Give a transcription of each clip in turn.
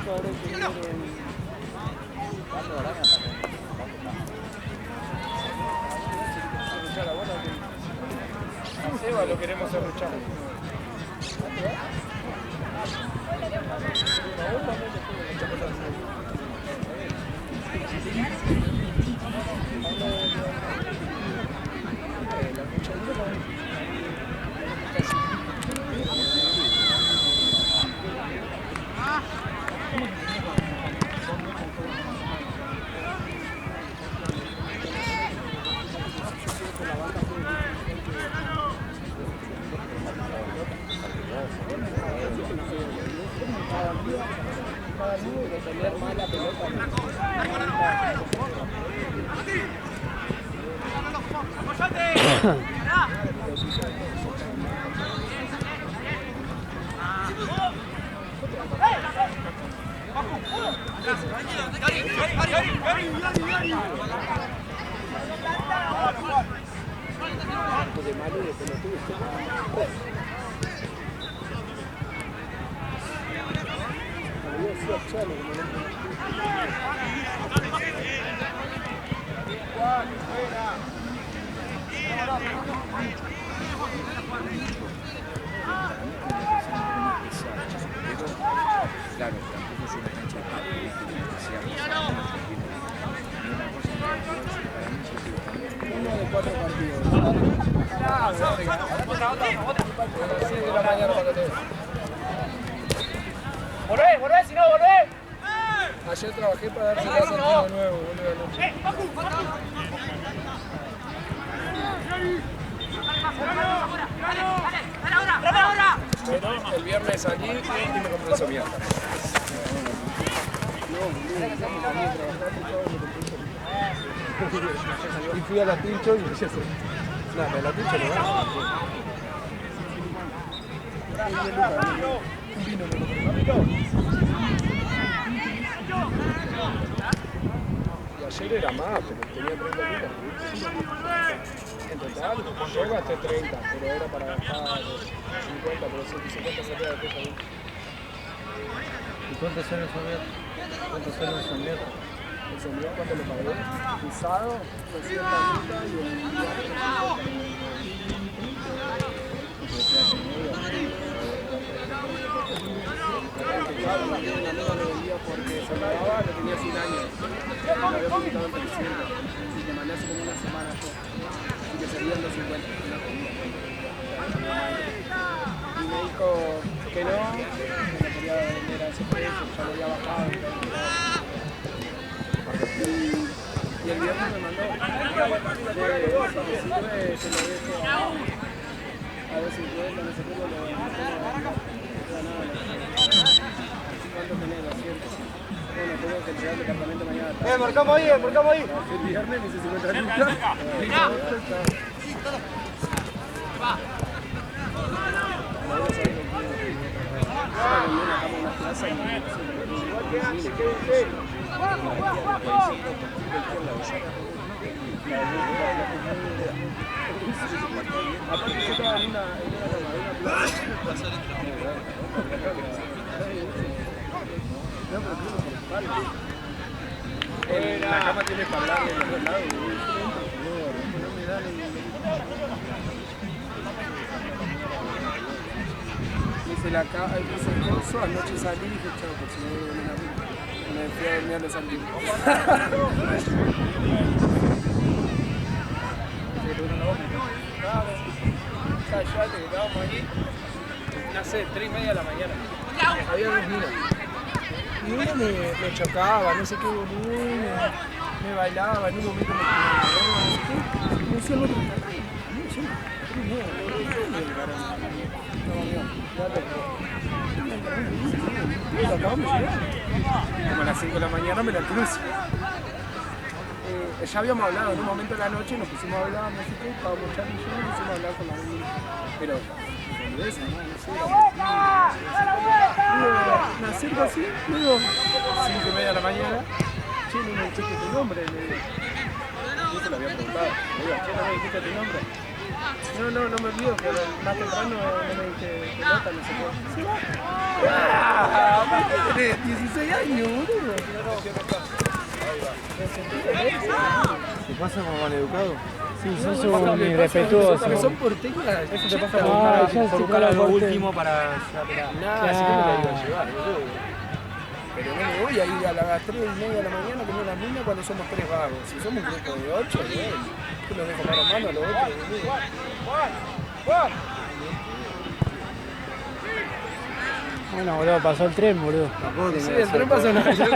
A Seba lo queremos arruchar. Volvé, si no, volvé. Ayer trabajé para darse la salida de nuevo, boludo. Pero el viernes salí y me compré esa mierda. Y fui a la Tincho y empecé a hacer. No, pero la Tincho no va. Y ayer era más, pero tenía 30 lucas. En total, yo gasté 30, pero era para gastar 50, pero 150 salía de peso. ¿Y cuánto sale el somier? ¿Cuánto sale el somier? El somier, ¿cuánto lo pagué? Pisado, 200 lucas y el día. Porque se pagaba, lo tenía 100 años. Lo había publicado en 300. Así que mandé hace como una semana yo. Así que serían 250. Y me dijo que no quería vender a ese precio, ya lo había bajado. Y el viernes me mandó. Si sirve, te lo dejo a ver si puedes, no sé cómo lo ¿cuánto tenés? 200. Bueno, tengo que entregar el departamento mañana. Marcamos ahí. El viernes me hice 50 lucas. Aparte yo estaba en una plaza. La cama tiene para en los dos lados. No me da Dice la cama, dice el curso, anoche salí y dije, chao, por si no veo una vida. Me fui a dormir a los amigos. Callate que estábamos ahí, no sé, 3:30 de la mañana. Había dos minas. Y uno me chocaba, no sé qué boludo, me bailaba, en un momento me no sé el otro. Como a las 5 de la mañana me la cruzo. Ya habíamos hablado en un momento de la noche, nos pusimos a hablar, no sé qué, estábamos echando y yo nos pusimos a hablar con la niña. Pero, no sé, me acerco así, luego 5:30 de la mañana, che, no me dijiste tu nombre, le digo. Yo te lo había preguntado, le digo, che, no me dijiste tu nombre. No me olvido, pero más temprano no me dije pelota, no sé qué. ¡Ah! Tenés 16 años, boludo. ¿Te pasa como maleducado? Sí, sos un irrespetuoso. Que son porteñas. Eso te pasa por buscar algo porte. último para llevar. Nada, si no me la iba a llevar, boludo. Pero no me voy a ir a las 3:30 de la mañana con una mina cuando somos 3 vagos. Si somos un grupo de 8, yo los dejo mano a mano a los otros, boludo. Bueno, boludo, pasó el tren, boludo. Tampoco Sí, tenía que el tren ser pasó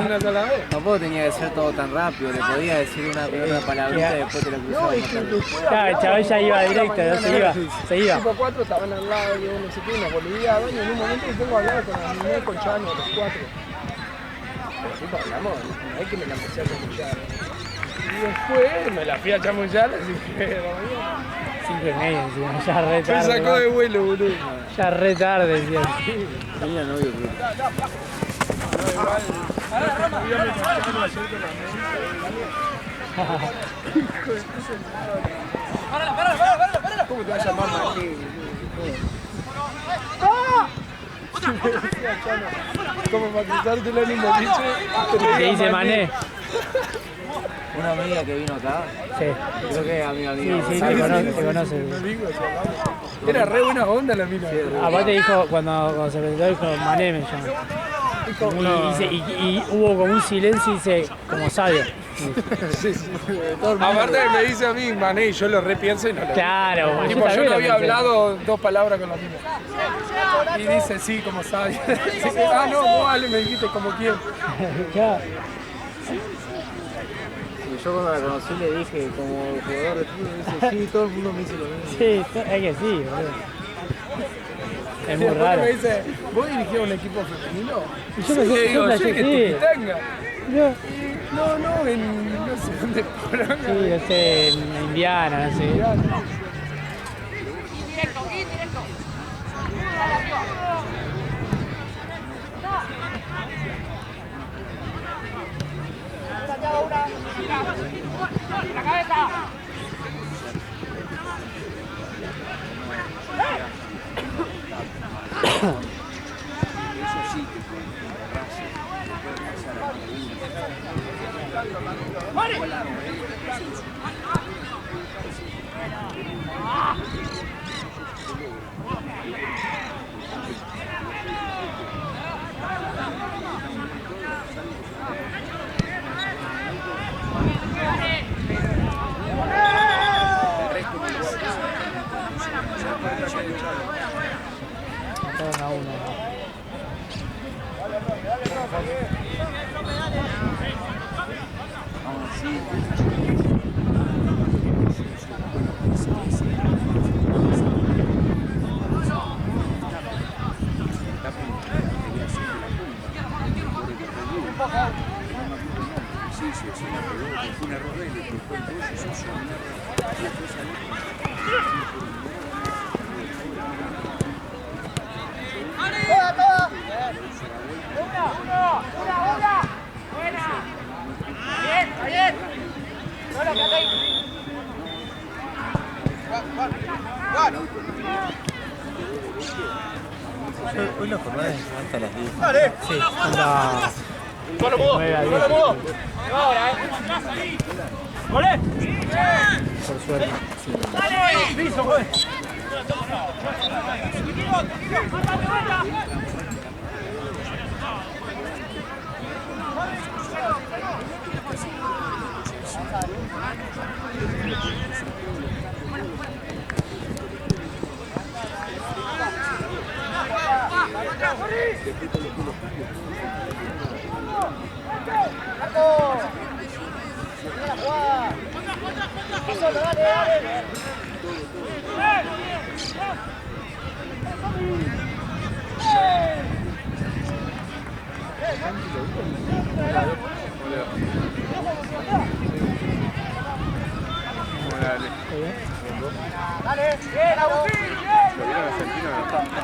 una sola vez. Tampoco tenía que ser todo tan rápido, le podía decir una palabrita y después te la cruzaba. No, es que después Claro, el chaval ya iba directo, no se iba. Tipo 4 estaban al lado, yo no sé qué, nos boludeaban y en un momento me pongo a hablar con la niña con Chano, los 4. Pero tipo hablamos, no es que me la empecé a chamullar. Y después me la fui a chamullar, así que 5:30 encima, ya re me tarde. sacó de vuelo, boludo. Ya re tarde, decía. Tenía novio, creo. No, igual, había metido ayer con la mente. ¿Cómo te vas a llamar Mané? Como para cruzártelo en un boliche. Se dice Mané. Una amiga que vino acá, Sí. creo que es amiga mía. Sí, te conoce. Era re buena onda la mina. Aparte dijo, cuando se presentó, dijo Mané me llama. Y hubo como un silencio y dice, como sabio. Sí. Aparte me dice a mí Mané y yo lo repienso y no lo Claro, tipo, yo también no lo había pensé. hablado 2 palabras con la mina. Y dice, sí, como sabio. Ah, no, vos vale, me dijiste como quién. Claro. Y yo cuando la conocí le dije, como jugador de fútbol, me dice, sí, todo el mundo me dice lo mismo. Sí, es que sí, boludo. Es muy Después raro. me dice, ¿vos dirigías un equipo femenino? Y yo pensé- digo, yo pensé sí, que que sí. Tupitanga. No, No, en no sé dónde poronga. sí, no sé, en Indiana, no sé. Mataron a uno. Hoy la jornada es hasta las 10. Sí, anda. 9 a 10. Por suerte.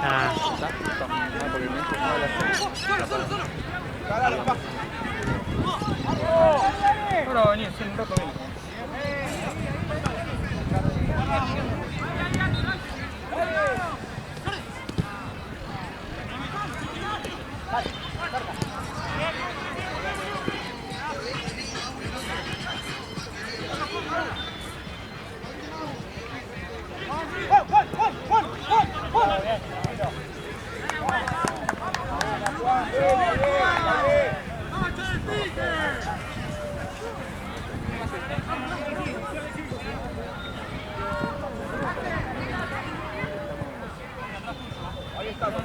Ah, Ahora va a venir, sí, un rato viene.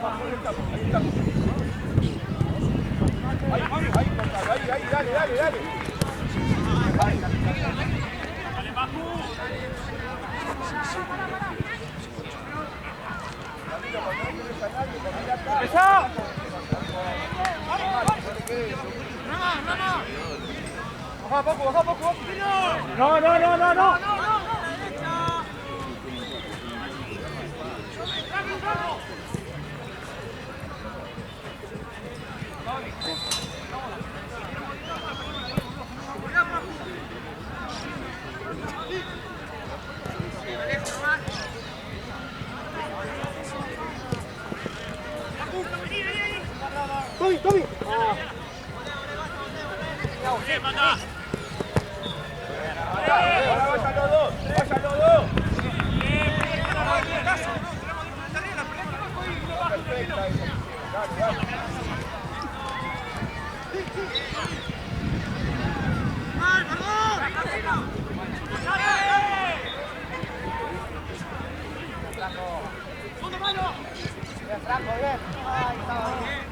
Ahí, dale. ¡Empezá! Baja poco. No. Toby. Vayan los dos. Franco, bien. Ahí estaba bien.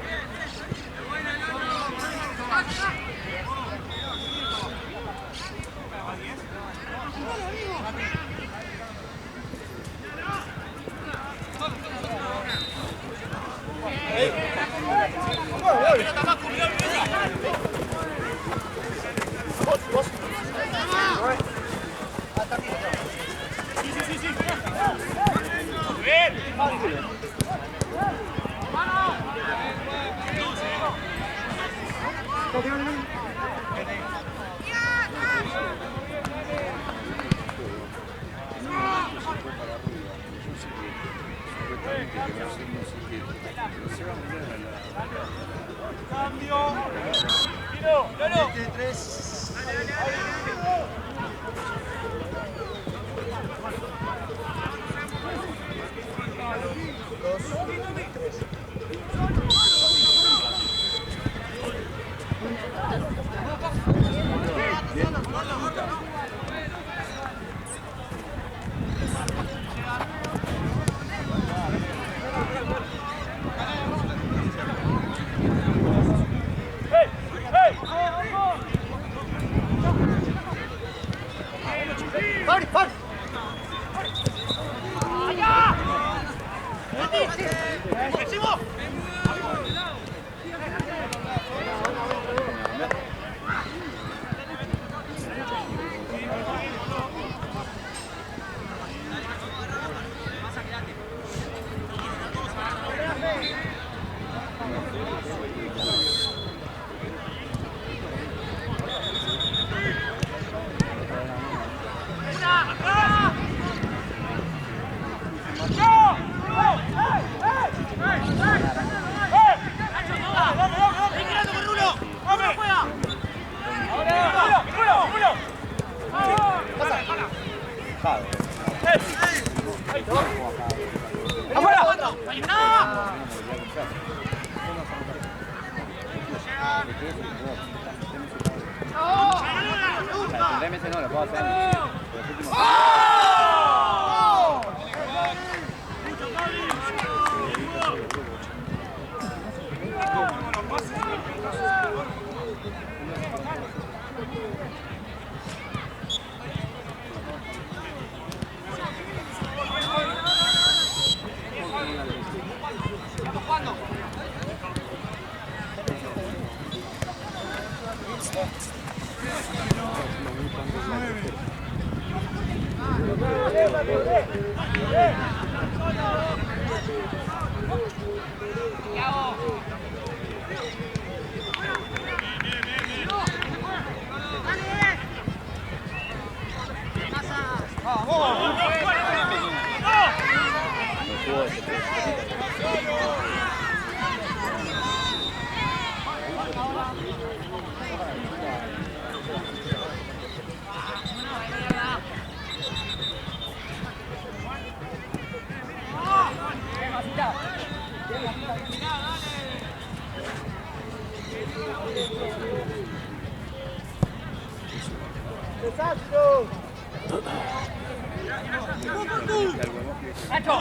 Nacho.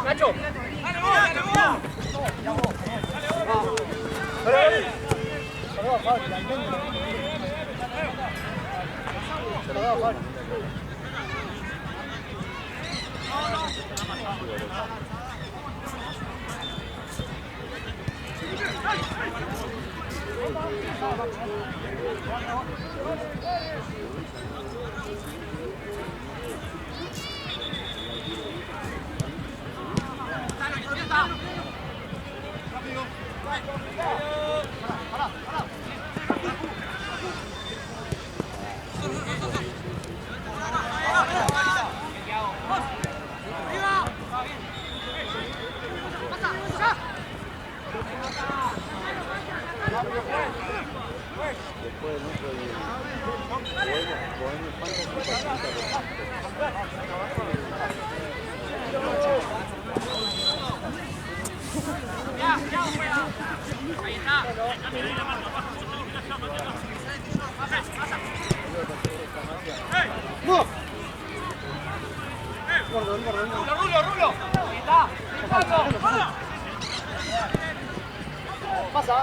Nacho. Rulo. Ahí está. Pasa.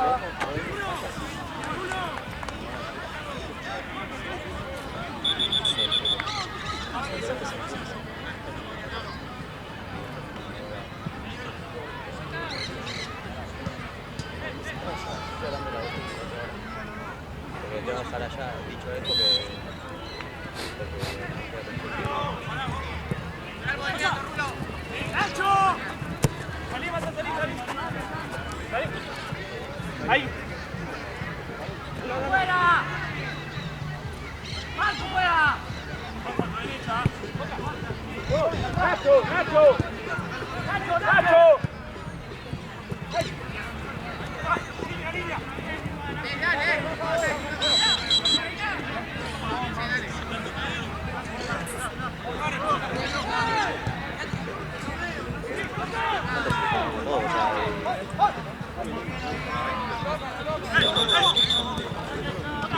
Porque tengo que estar allá, dicho esto que... ¡Nacho! Salí, vas a salir. Ahí. ¡Fuera! ¡Marco, fuera! ¡Nacho! ¡Línea!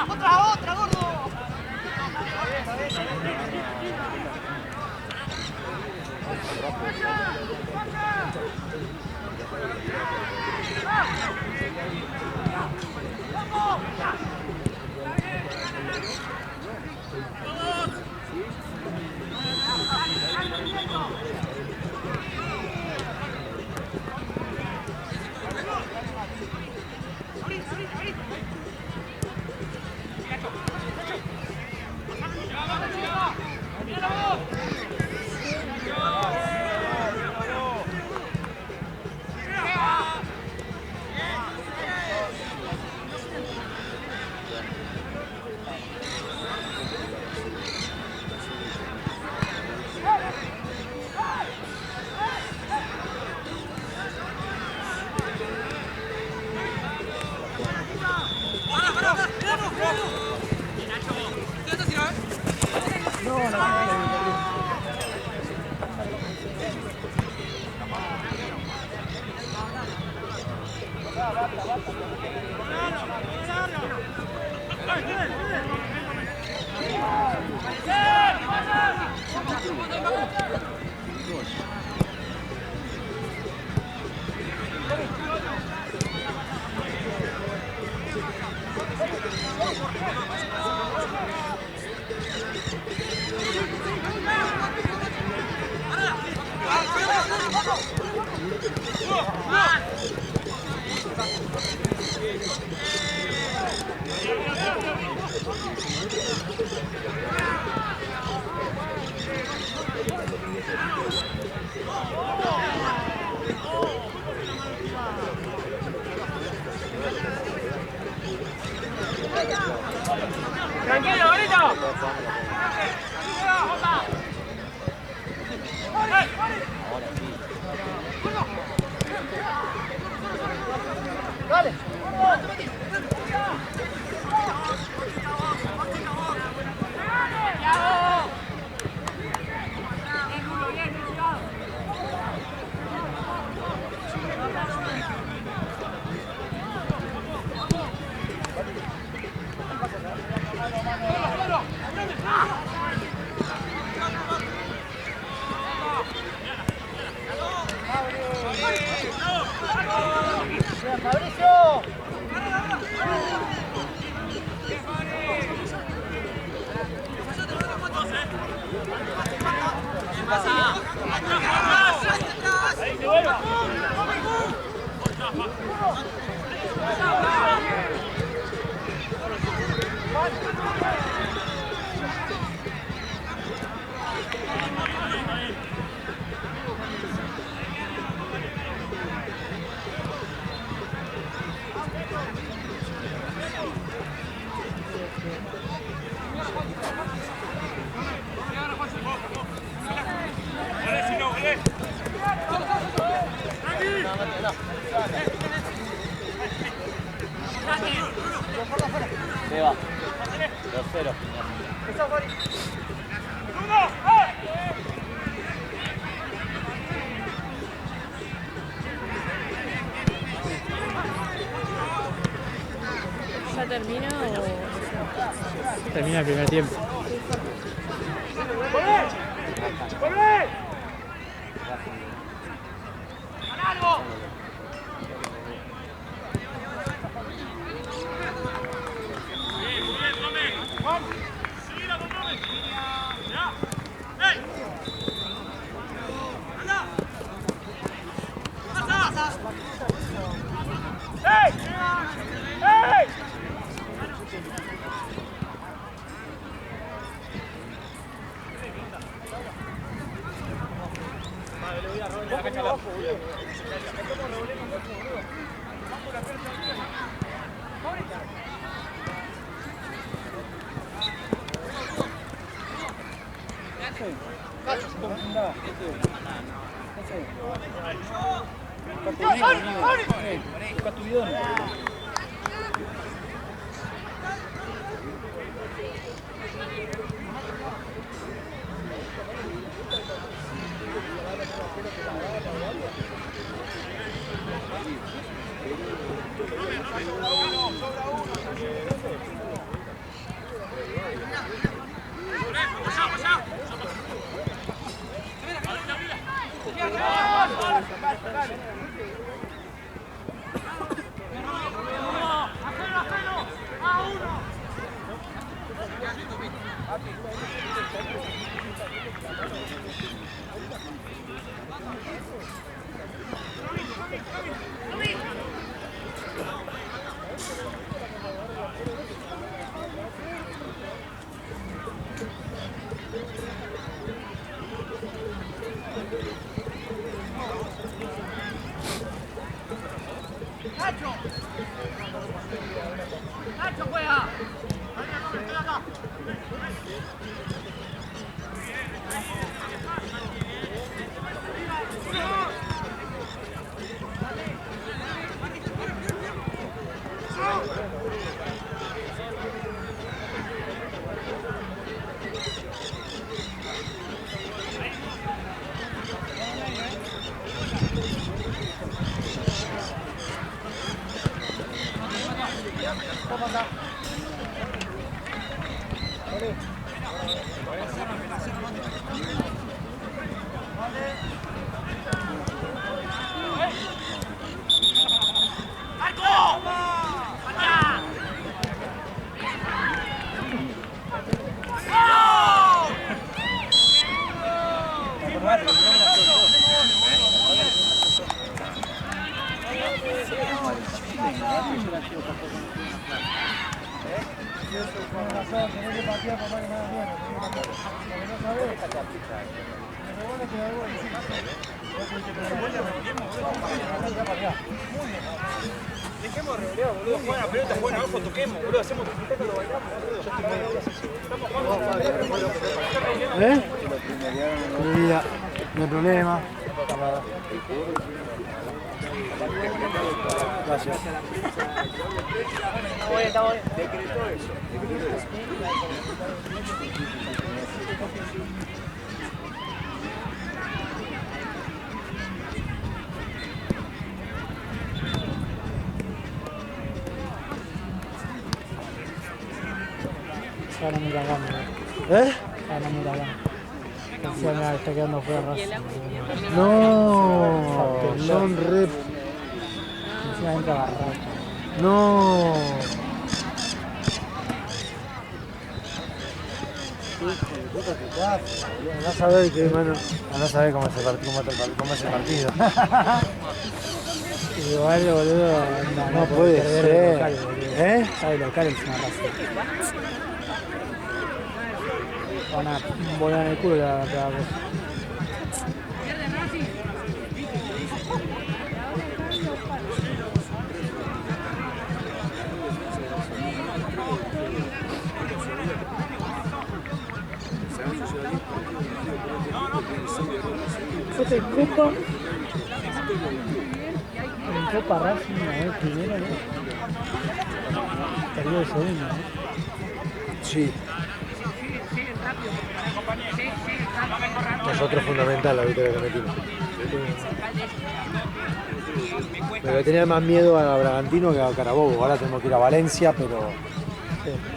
¡Otra, gordo! Tranquilo, bonito. Ahora sí. Ahí te vuelva. Se va. 2-0. ¿Ya termina o...? Termina el primer tiempo. ¡Volvé! ¡Algo! ¡Ey! ¡Ey! ¡Nacho juega! Dejemos reunión, boludo. Juega la pelota, juega abajo, toquemos, boludo. Hacemos que lo bailamos, boludo. Yo estoy medio estamos jugando. ¿Eh? Mira, no hay problema. Gracias. Está bueno. Decretó eso. Ahora mira gana. ¿Eh? Ahora mira gana. Encima está quedando fuera raza. No, son re... Encima encima entra agarrado. No. Andás a ver que, bueno, andás a ver cómo es el partido. Igual, boludo, No puede perder ser. el local, boludo. ¿Eh? Sabe local encima Racing. Van a volar en el culo la cosa. Esta Copa. En Copa Racing, a ver, primero, ¿no? Perdió el segundo, ¿no? Sí. Nosotros fundamental la victoria que metimos. Me tenía más miedo a Bragantino que a Carabobo. Ahora tenemos que ir a Valencia, pero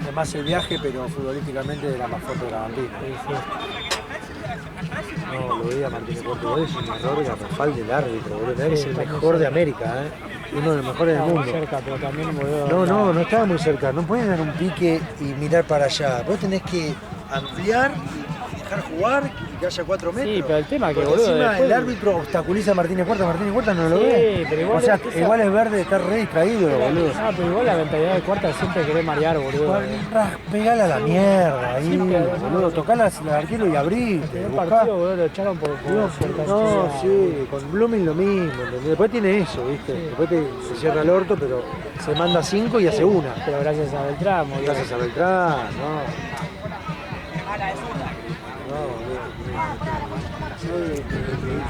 además el viaje, pero futbolísticamente era más fuerte Bragantino. No, lo vi a Martínez Portugués, un error garrafal del árbitro, boludo. Es el mejor de América, uno de los mejores del mundo. Cerca, pero también, boludo, No estaba muy cerca. No puedes dar un pique y mirar para allá. Vos tenés que ampliar y dejar jugar y que haya 4 metros. Sí, pero el tema es que, porque boludo, encima después- el árbitro obstaculiza a Martínez Cuarta no lo Sí, ve. pero igual o sea, esa- igual es verde, está re distraído, boludo. Ah, pero igual la mentalidad de Cuarta siempre querés marear, boludo. Pegala a la mierda ahí, Sí, pero- boludo. Tocala al arquero y abrite. El buscá. partido, boludo, lo echaron por No, casualidad. sí, con Blooming lo mismo, ¿entendés? Después tiene eso, ¿viste? Después se cierra el orto, pero se manda 5 y hace una. Pero gracias a Beltrán, boludo. Gracias a Beltrán, no. Soy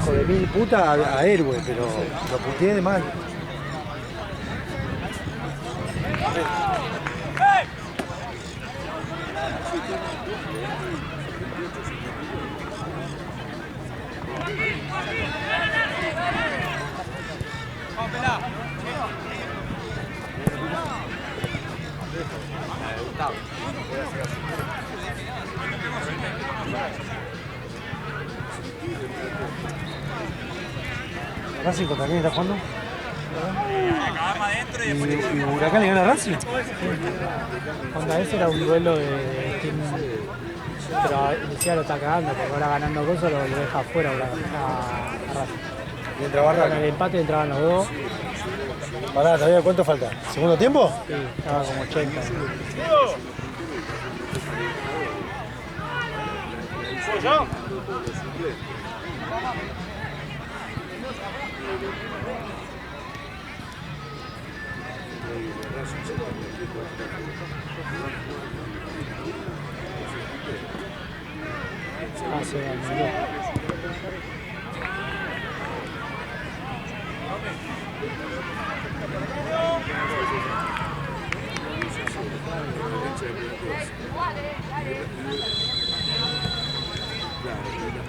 hijo de mil puta a héroe, pero lo puteé de mal. ¿Racing contra quién está jugando? ¿Y Huracán le gana a Racing? Contra ese era un duelo de team. Pero Lucía lo está cagando, porque ahora ganando cosas lo deja afuera a Racing. Y entra Con el Barraca. empate entraban los dos. Pará, ¿todavía cuánto falta? ¿Segundo tiempo? Sí, estaba como 80. Ah, se ganó.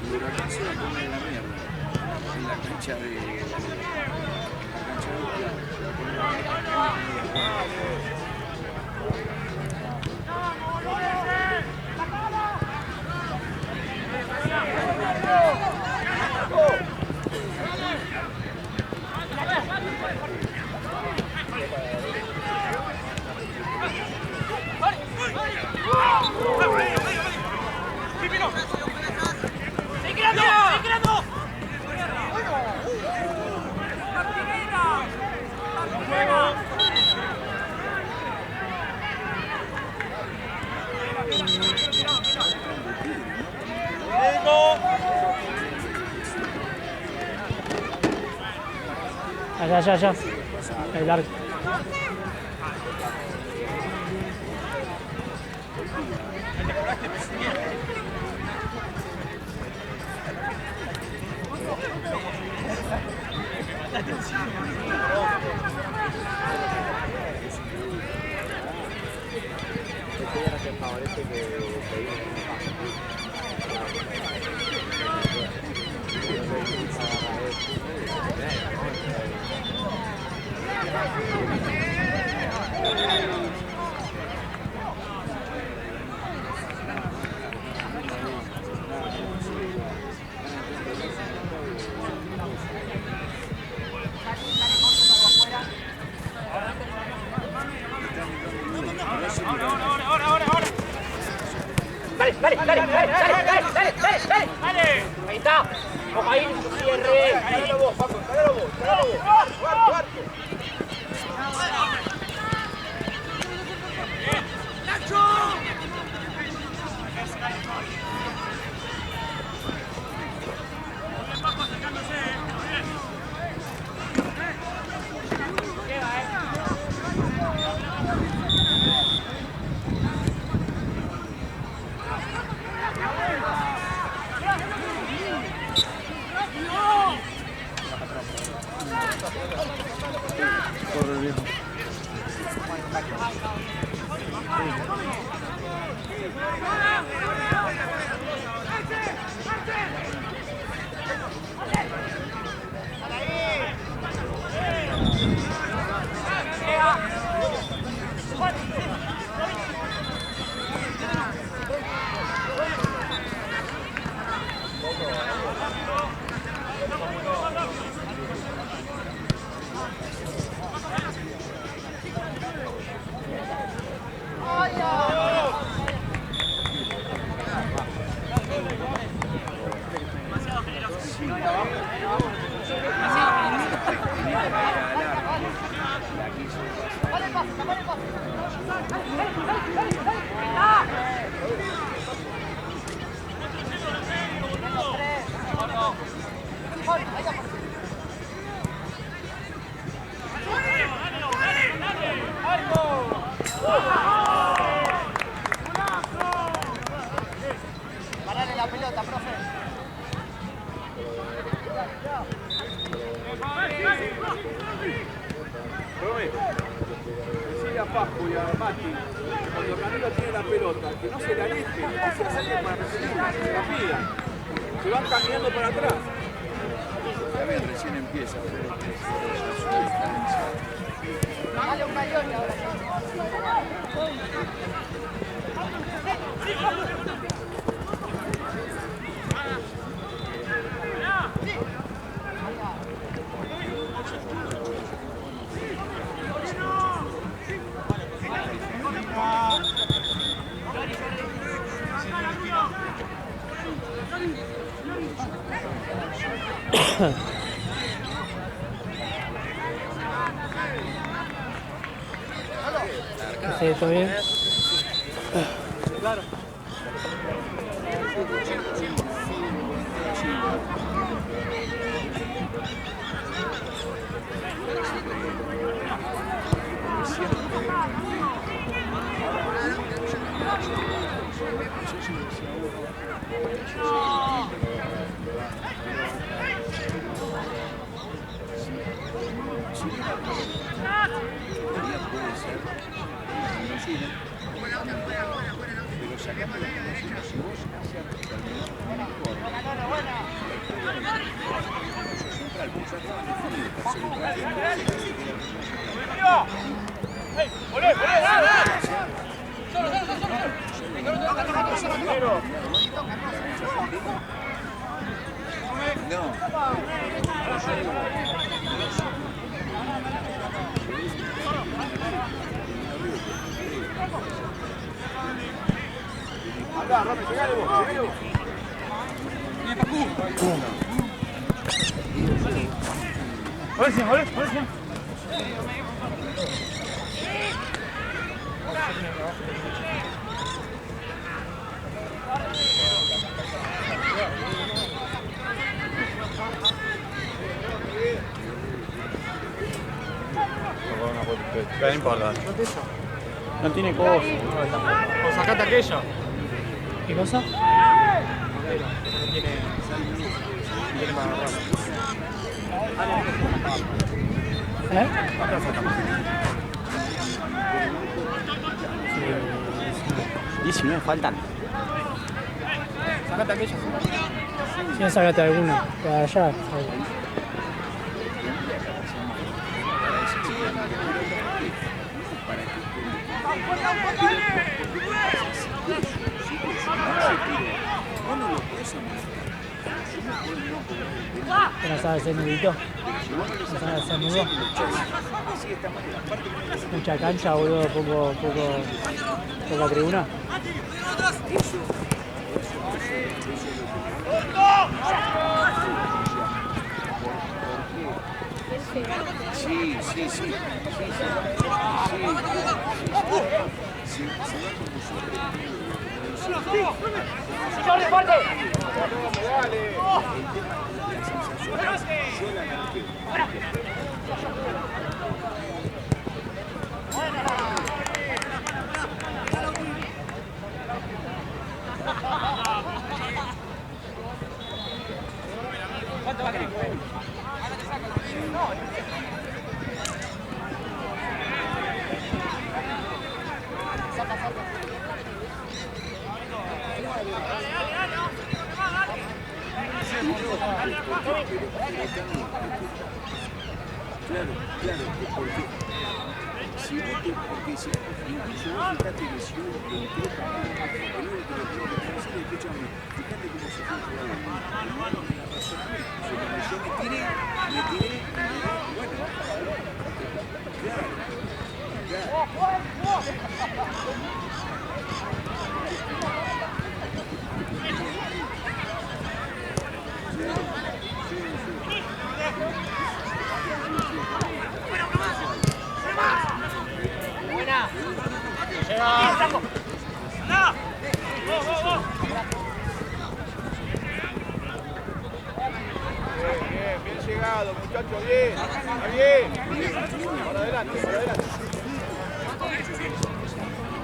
Y Huracán se la pone de la mierda en la cancha de. Allá. El arco. ahí, cierre. Encaralo vos, Paco, encaralo vos. Cuarto. Corre el viejo. Parale la pelota, profe. Decirle a Pascu y a Mati que cuando Canelo tiene la pelota, que no se la aleje, que se acerque para recibirla, que se la pida. Se van caminando para atrás. A ver, recién empieza. Dale un gallón ahora. Sí, ¿todo bien? Claro. Pero sacando la conocimiento, si vos haces Andá, Romy, llegale vos. No importa. No tiene costo. O sacate aquello. ¿Qué cosa? Tiene más ¿Eh? Sí, 19 faltan. sacate aquello. sí, sácate alguna. De allá. ¿No sabes hacer nudito? ¿No sabes hacer nudo? Mucha cancha, boludo, poca tribuna. Sí, sí, sí. Sí, sí. Sí, ¡Jordi, fuerte! Claro, porque si vos te, porque si incluso vos fijate que si uno que entró también, el único que lo tengo que decir, escúchame, fíjate cómo se fue jugando. Hermano, me la razón a mí. Yo me tiré, bueno, Buena. bien llegado, muchachos, bien, está bien. Para adelante,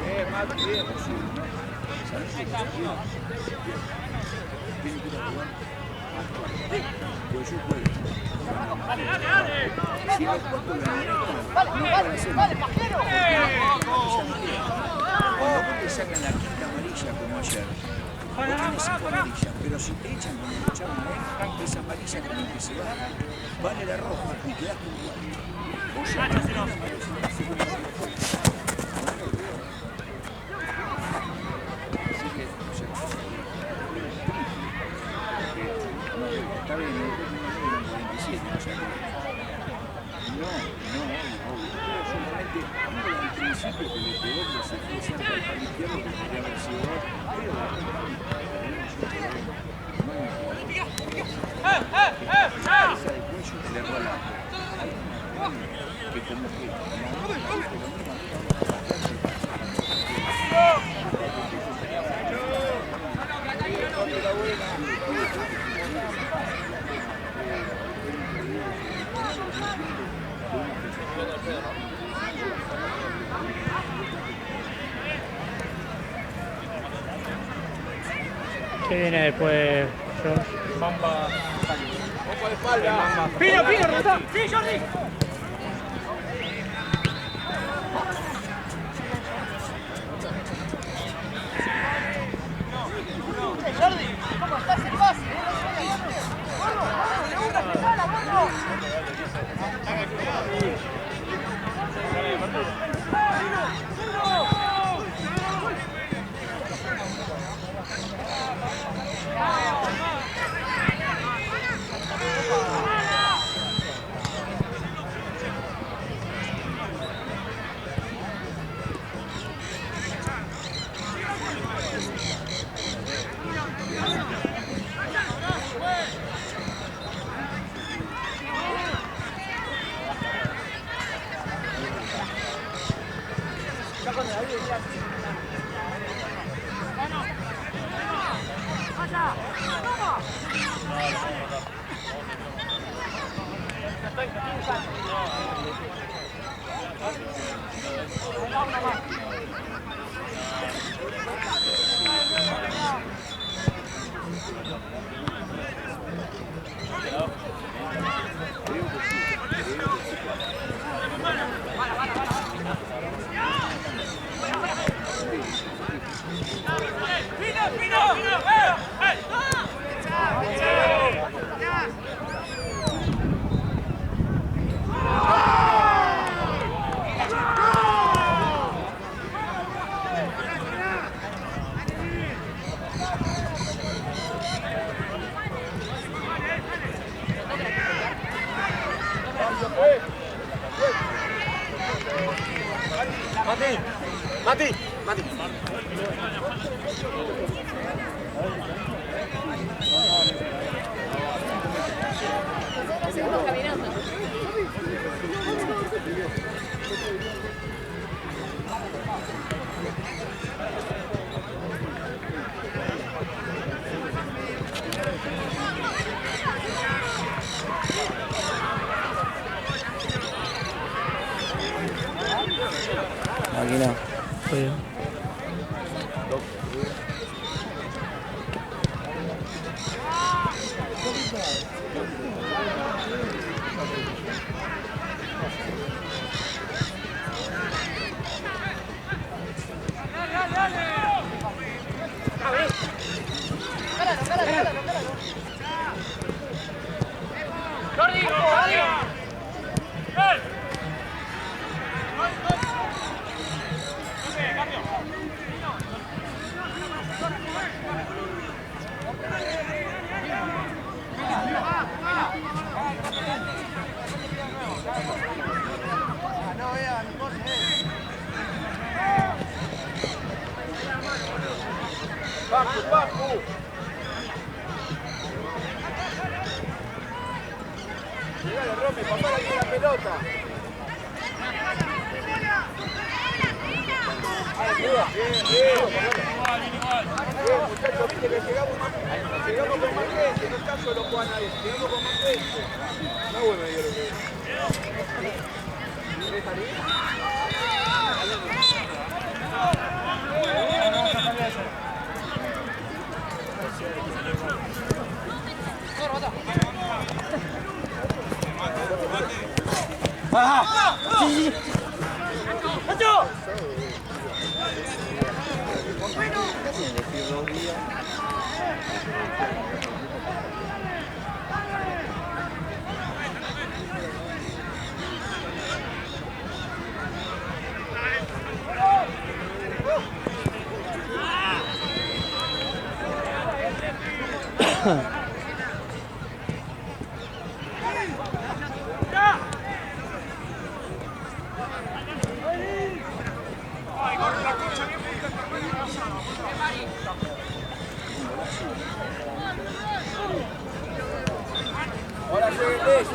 Bien, más bien. Pues yo juego. Si no corto Vale, pajero. Cuando vos te sacan la quinta amarilla como ayer, vos tenés 5 amarillas, pero si te echan como te echaban a él, esa amarilla como que se va, vale la roja y quedás con 4. Vos ya tenés una amarilla, así que, está bien, el 47, no sé. No, solamente al principio que le pegó que se fue cerca del palo izquierdo que podría haber sido gol, pero esa de cuello le erró al arco. Que como que ¿Qué viene después, George? Mamba. de espalda. Pino, rebotá. Sí, Jordi. Jordi, ¿cómo estás en paz? ¡Gordo, le gusta que sala, gordo! Mati. Nosotros seguimos caminando. Máquina. Está bien. Papu, Papu. Llegale, Romy, pasar aquí la pelota. Bien, muchachos, viste que llegamos con más gente, no está solo Juan ahí, llegamos con más gente. Está bueno, yo lo que ¿querés salir? Ahora lléguenle.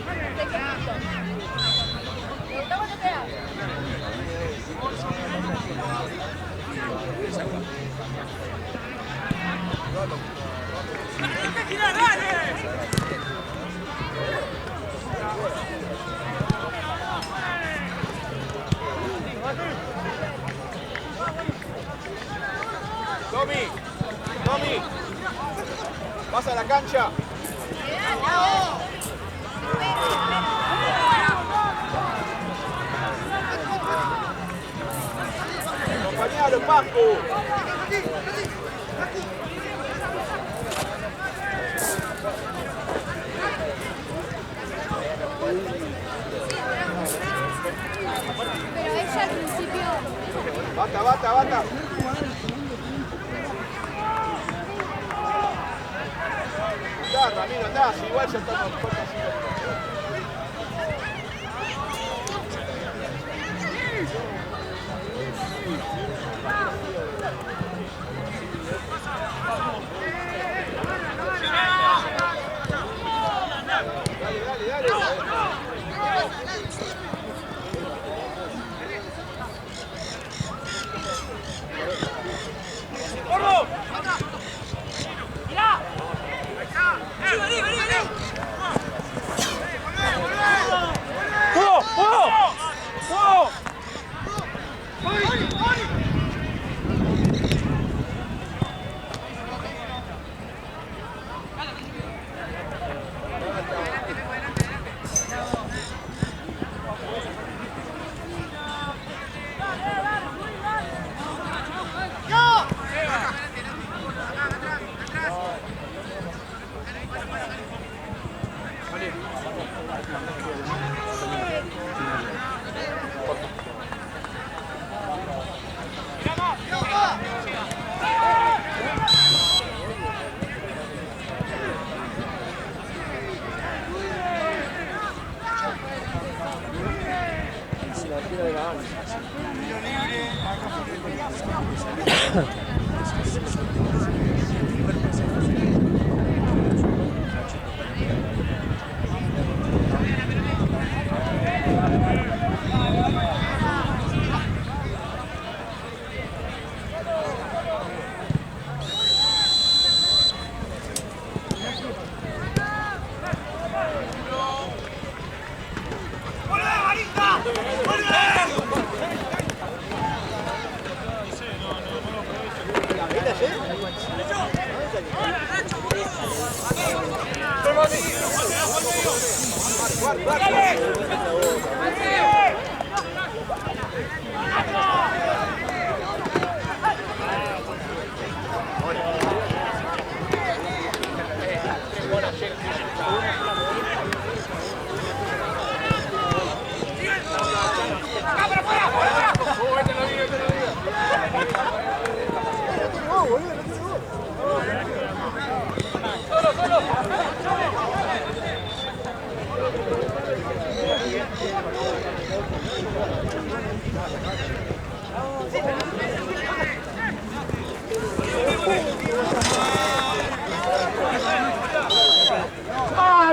¿De qué punto? ¿Le gustó cuando te hago? Tommy, vas a la cancha. Acompañalo, Paco. Pero ella al principio... Bata. Ramiro, andás, igual ya estamos con Dale.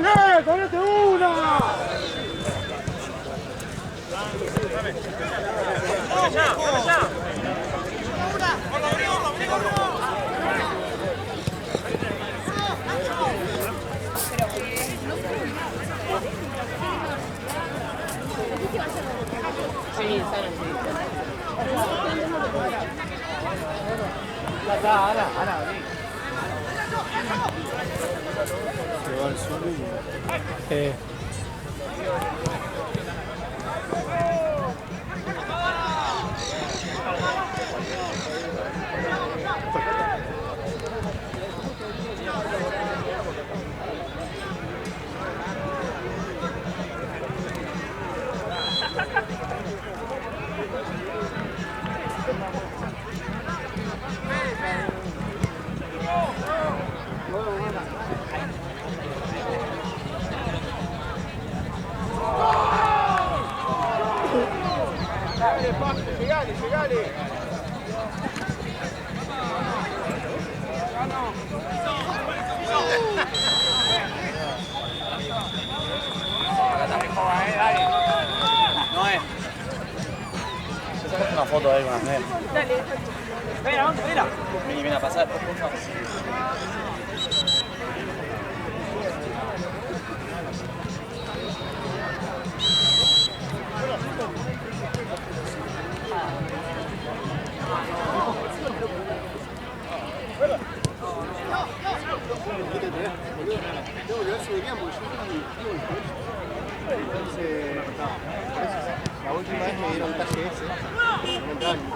¡Dale! ¡Ponete una! Llegale. fotos ahí con las medias. Dale. Viene a pasar. La última vez me dieron talle ese. No entraban ni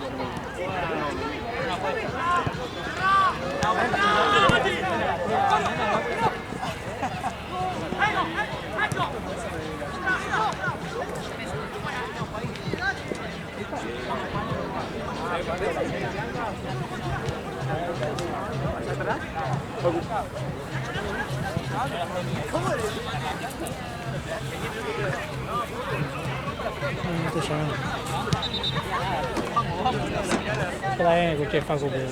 No te llamé. Está bien, escuché Facu, pero...